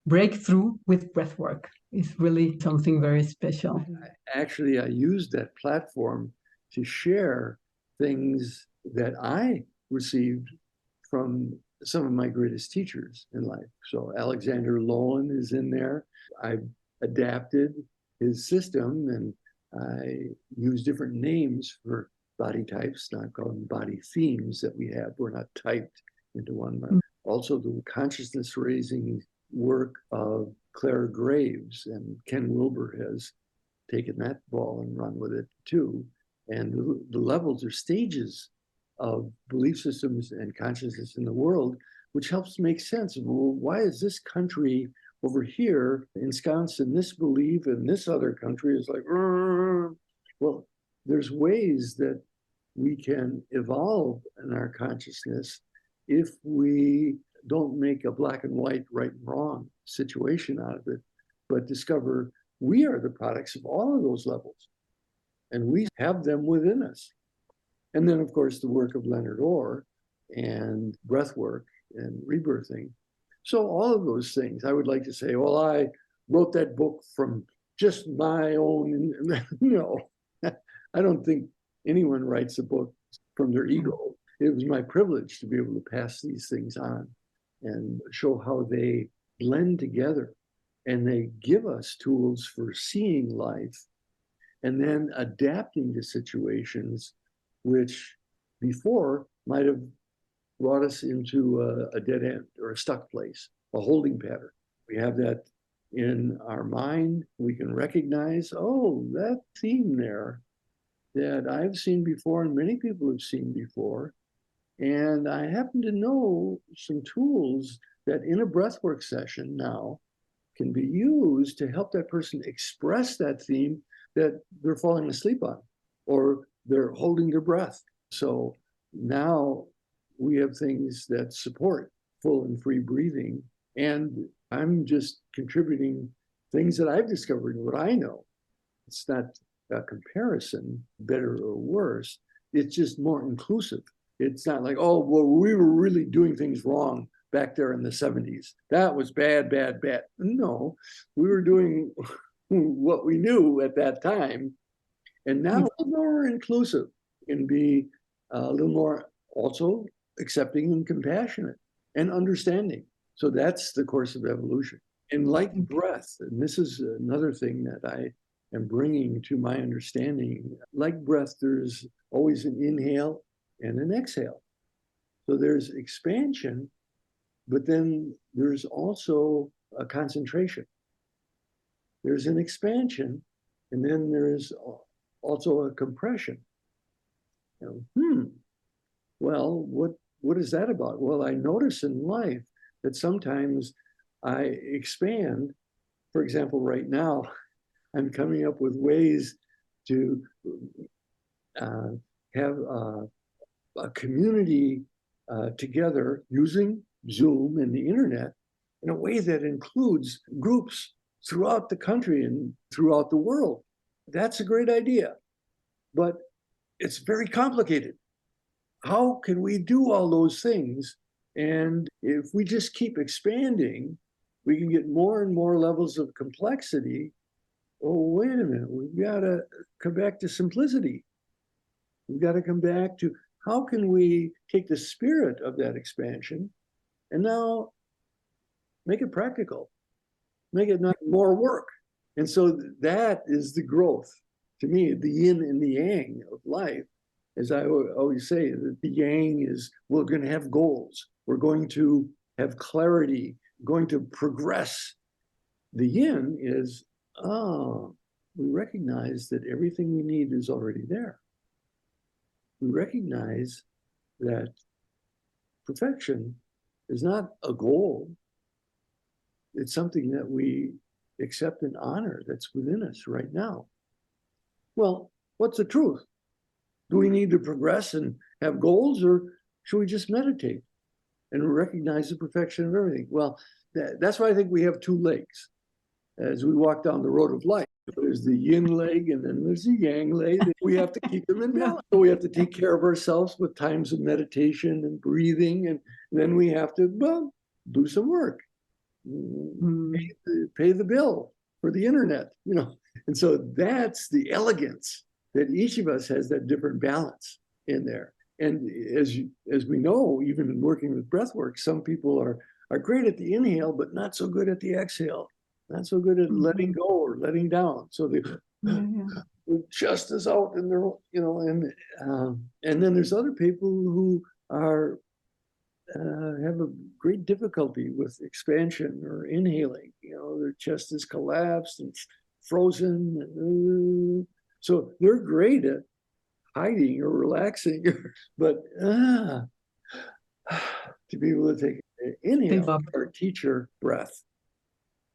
breakthrough with breathwork is really something very special. Actually, I used that platform to share things that I received from some of my greatest teachers in life. So Alexander Lowen is in there. I've adapted his system and I use different names for body types, not call them body themes that we have. We're not typed into one. Also, the consciousness raising work of Claire Graves, and Ken Wilber has taken that ball and run with it too. And the levels or stages of belief systems and consciousness in the world, which helps make sense of, well, why is this country over here ensconced in this belief and this other country is like, well, there's ways that we can evolve in our consciousness if we don't make a black and white, right and wrong situation out of it, but discover we are the products of all of those levels and we have them within us. And then, of course, the work of Leonard Orr and breathwork and rebirthing. So all of those things, I would like to say, well, I wrote that book from just my own, I don't think anyone writes a book from their ego. It was my privilege to be able to pass these things on and show how they blend together. And they give us tools for seeing life and then adapting to situations which before might have brought us into a dead end or a stuck place, a holding pattern. We have that in our mind. We can recognize, oh, that theme there that I've seen before and many people have seen before. And I happen to know some tools that in a breathwork session now can be used to help that person express that theme that they're falling asleep on or they're holding their breath. So now we have things that support full and free breathing. And I'm just contributing things that I've discovered, what I know. It's not a comparison, better or worse. It's just more inclusive. It's not like, oh, well, we were really doing things wrong back there in the 70s. That was bad, bad, bad. No, we were doing what we knew at that time. And now a little more inclusive and be a little more also accepting and compassionate and understanding. So that's the course of evolution. And like breath, and this is another thing that I am bringing to my understanding, like breath, there's always an inhale and an exhale. So there's expansion, but then there's also a concentration. There's an expansion, and then there's also a compression. Well, what is that about? Well, I notice in life that sometimes I expand. For example, right now, I'm coming up with ways to have a community together using Zoom and the internet in a way that includes groups throughout the country and throughout the world. That's a great idea, but it's very complicated. How can we do all those things? And if we just keep expanding, we can get more and more levels of complexity. Oh, wait a minute, we've got to come back to simplicity. We've got to come back to how can we take the spirit of that expansion and now make it practical, make it not more work. And so that is the growth. To me, the yin and the yang of life. As I always say, that the yang is we're going to have goals. We're going to have clarity, going to progress. The yin is, we recognize that everything we need is already there. We recognize that perfection is not a goal. It's something that we accept and honor that's within us right now. Well, what's the truth? Do we need to progress and have goals, or should we just meditate and recognize the perfection of everything? Well, that's why I think we have two legs as we walk down the road of life. There's the yin leg and then there's the yang leg. We have to keep them in balance. So we have to take care of ourselves with times of meditation and breathing. And then we have to, do some work. Mm. pay the bill for the internet, And so that's the elegance that each of us has, that different balance in there. And as we know, even in working with breathwork, some people are great at the inhale, but not so good at the exhale, not so good at letting go or letting down. So the chest is out, and they're, and then there's other people who are have a great difficulty with expansion or inhaling. Their chest is collapsed and frozen. So they're great at hiding or relaxing, but to be able to take an inhale, our teacher breath,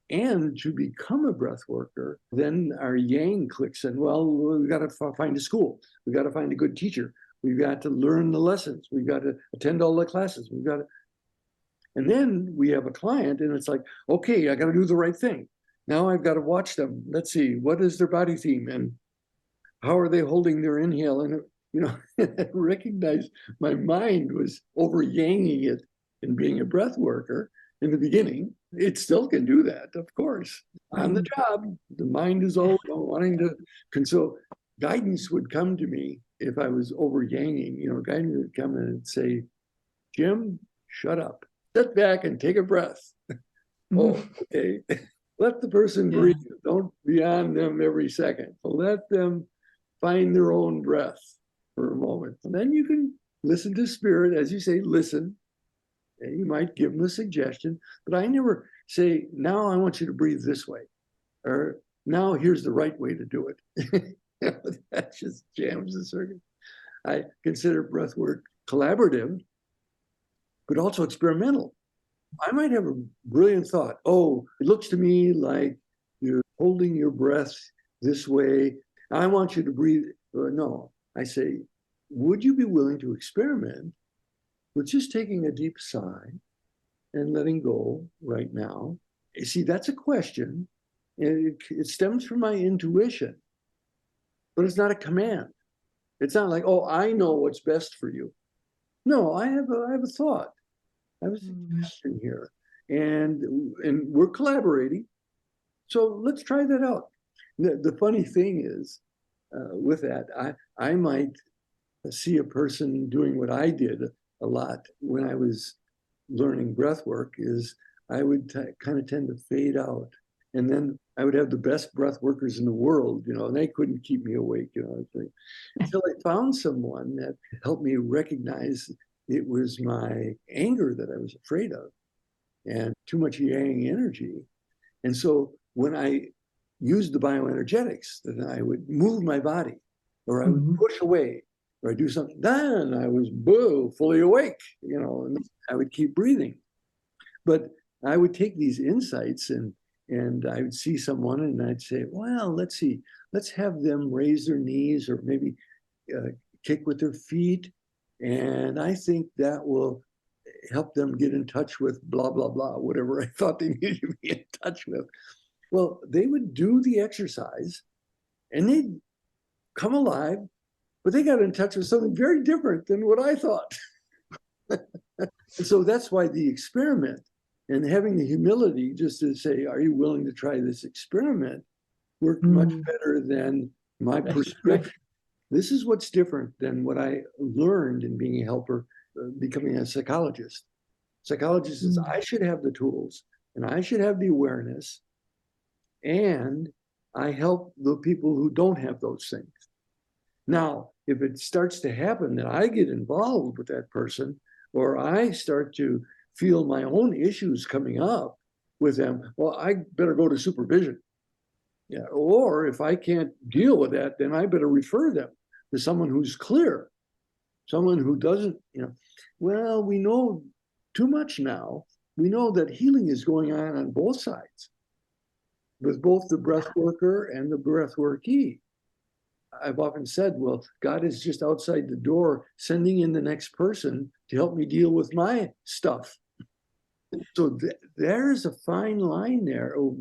and to become a breath worker, then our yang clicks in. Well, we got to find a school. We got to find a good teacher. We've got to learn the lessons. We've got to attend all the classes. And then we have a client, and it's like, okay, I got to do the right thing. Now I've got to watch them. Let's see, what is their body theme, and how are they holding their inhale? And I recognized my mind was over yanging it in being a breath worker in the beginning. It still can do that, of course. On the job, the mind is always wanting to. And so guidance would come to me if I was over yanging. Guidance would come in and say, Jim, shut up. Sit back and take a breath. Oh, okay. Let the person breathe. Don't be on them every second. Let them find their own breath for a moment. And then you can listen to spirit, as you say, listen. And you might give them a suggestion, but I never say, now I want you to breathe this way, or now here's the right way to do it. That just jams the circuit. I consider breath work collaborative, but also experimental. I might have a brilliant thought. Oh, it looks to me like you're holding your breath this way. I want you to breathe. No, I say, would you be willing to experiment with just taking a deep sigh and letting go right now? You see, that's a question. And it stems from my intuition, but it's not a command. It's not like, oh, I know what's best for you. No, I have a thought. I have a suggestion here, and we're collaborating. So let's try that out. The funny thing is, with that, I might see a person doing what I did a lot when I was learning breath work, is I would kind of tend to fade out. And then I would have the best breath workers in the world, and they couldn't keep me awake, until I found someone that helped me recognize it was my anger that I was afraid of, and too much yang energy. And so when I used the bioenergetics, then I would move my body, or I would push away, or I do something, then I was fully awake, and I would keep breathing. But I would take these insights and I would see someone and I'd say, well, let's see, let's have them raise their knees or maybe kick with their feet. And I think that will help them get in touch with blah, blah, blah, whatever I thought they needed to be in touch with. Well, they would do the exercise and they'd come alive, but they got in touch with something very different than what I thought. And so that's why the experiment and having the humility just to say, are you willing to try this experiment, worked much better than my prescription. This is what's different than what I learned in being a helper, becoming a psychologist. Psychologist is, I should have the tools and I should have the awareness, and I help the people who don't have those things. Now, if it starts to happen that I get involved with that person, or I start to feel my own issues coming up with them, well, I better go to supervision. Yeah. Or if I can't deal with that, then I better refer them to someone who's clear, someone who doesn't, well, we know too much now. We know that healing is going on both sides, with both the breath worker and the breath workee. I've often said, well, God is just outside the door, sending in the next person to help me deal with my stuff. So there's a fine line there. Oh,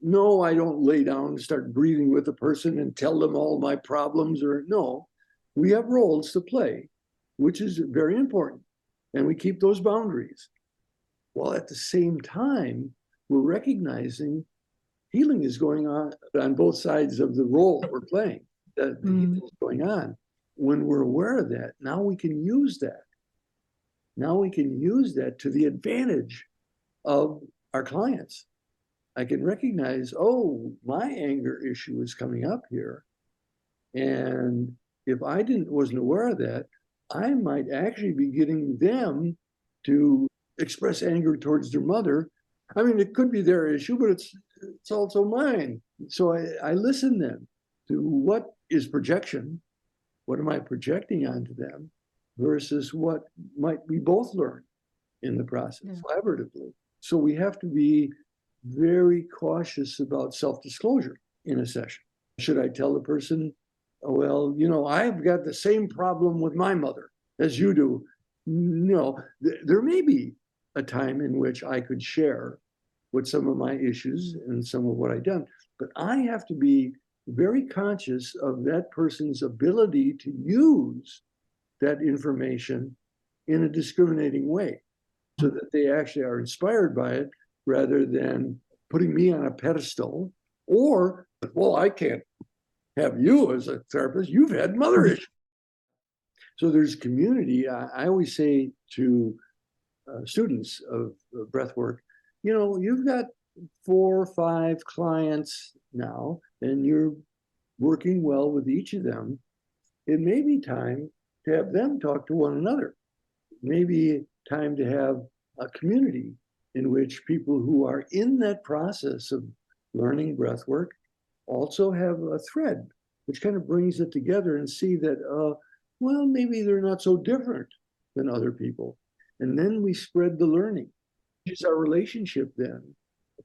no, I don't lay down and start breathing with a person and tell them all my problems, or no, we have roles to play, which is very important. And we keep those boundaries. While at the same time, we're recognizing healing is going on both sides of the role we're playing, that the healing is going on. When we're aware of that, now we can use that. Now we can use that to the advantage of our clients. I can recognize, oh, my anger issue is coming up here. And if I wasn't aware of that, I might actually be getting them to express anger towards their mother. I mean, it could be their issue, but it's also mine. So I listen then to what is projection, what am I projecting onto them, versus what might we both learn in the process collaboratively. So we have to be very cautious about self-disclosure in a session. Should I tell the person, well, I've got the same problem with my mother as you do? No, there may be a time in which I could share what some of my issues and some of what I've done, but I have to be very conscious of that person's ability to use that information in a discriminating way so that they actually are inspired by it rather than putting me on a pedestal or, well, I can't have you as a therapist. You've had mother issues. So there's community. I always say to students of breathwork, you've got 4 or 5 clients now, and you're working well with each of them. It may be time to have them talk to one another. Maybe time to have a community in which people who are in that process of learning breathwork also have a thread, which kind of brings it together and see that, well, maybe they're not so different than other people. And then we spread the learning. It's our relationship then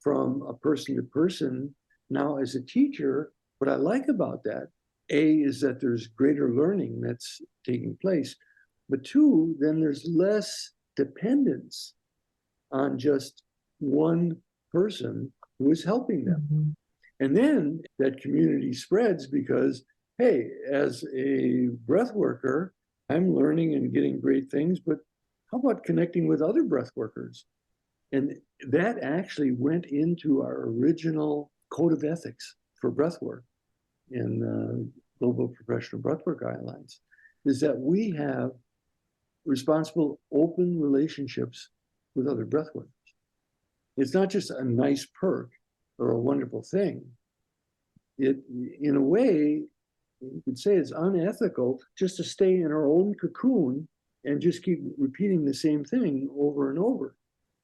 from a person to person. Now, as a teacher, what I like about that, A, is that there's greater learning that's taking place. But 2, then there's less dependence on just one person who is helping them. And then that community spreads because, hey, as a breath worker, I'm learning and getting great things, but how about connecting with other breath workers? And that actually went into our original code of ethics for breathwork in Global Professional Breathwork Guidelines, is that we have responsible, open relationships with other breathworkers. It's not just a nice perk or a wonderful thing. It, in a way, you could say it's unethical just to stay in our own cocoon and just keep repeating the same thing over and over.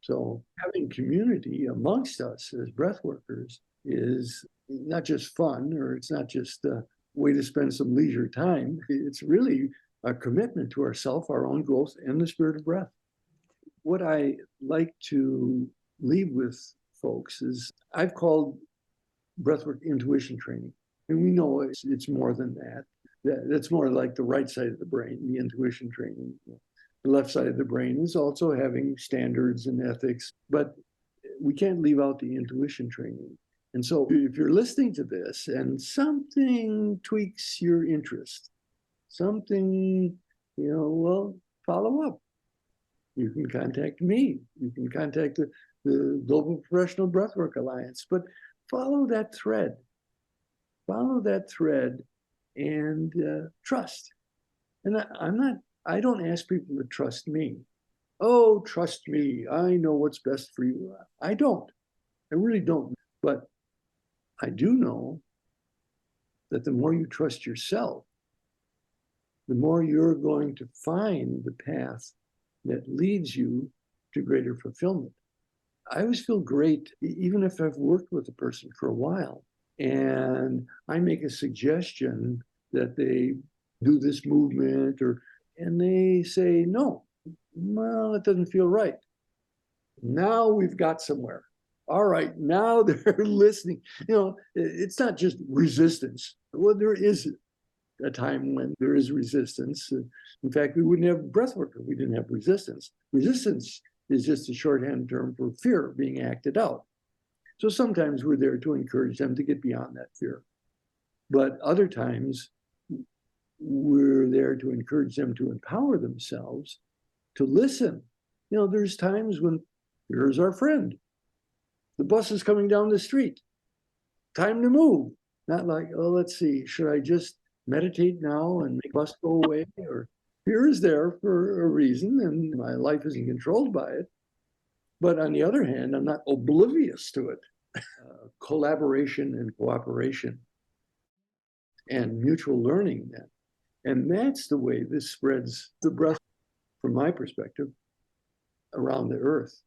So having community amongst us as breath workers is not just fun, or it's not just a way to spend some leisure time. It's really a commitment to ourself, our own growth, and the spirit of breath. What I like to leave with folks is I've called breathwork intuition training. And we know it's more than that. That's more like the right side of the brain, the intuition training. The left side of the brain is also having standards and ethics, but we can't leave out the intuition training. And so if you're listening to this and something tweaks your interest, something, well, follow up. You can contact me. You can contact the Global Professional Breathwork Alliance, but follow that thread. Follow that thread and trust. And I don't ask people to trust me. Oh, trust me. I know what's best for you. I don't. I really don't. But I do know that the more you trust yourself, the more you're going to find the path that leads you to greater fulfillment. I always feel great, even if I've worked with a person for a while, and I make a suggestion that they do this movement, and they say, no, well, it doesn't feel right. Now we've got somewhere. All right, now they're listening. It's not just resistance. Well, there is a time when there is resistance. In fact, we wouldn't have breathwork if we didn't have resistance. Resistance is just a shorthand term for fear being acted out. So sometimes we're there to encourage them to get beyond that fear. But other times, we're there to encourage them to empower themselves, to listen. There's times when fear is our friend. The bus is coming down the street. Time to move. Not like, oh, let's see, should I just meditate now and make the bus go away? Or fear is there for a reason, and my life isn't controlled by it. But on the other hand, I'm not oblivious to it. Collaboration and cooperation and mutual learning then. And that's the way this spreads the breath, from my perspective, around the earth.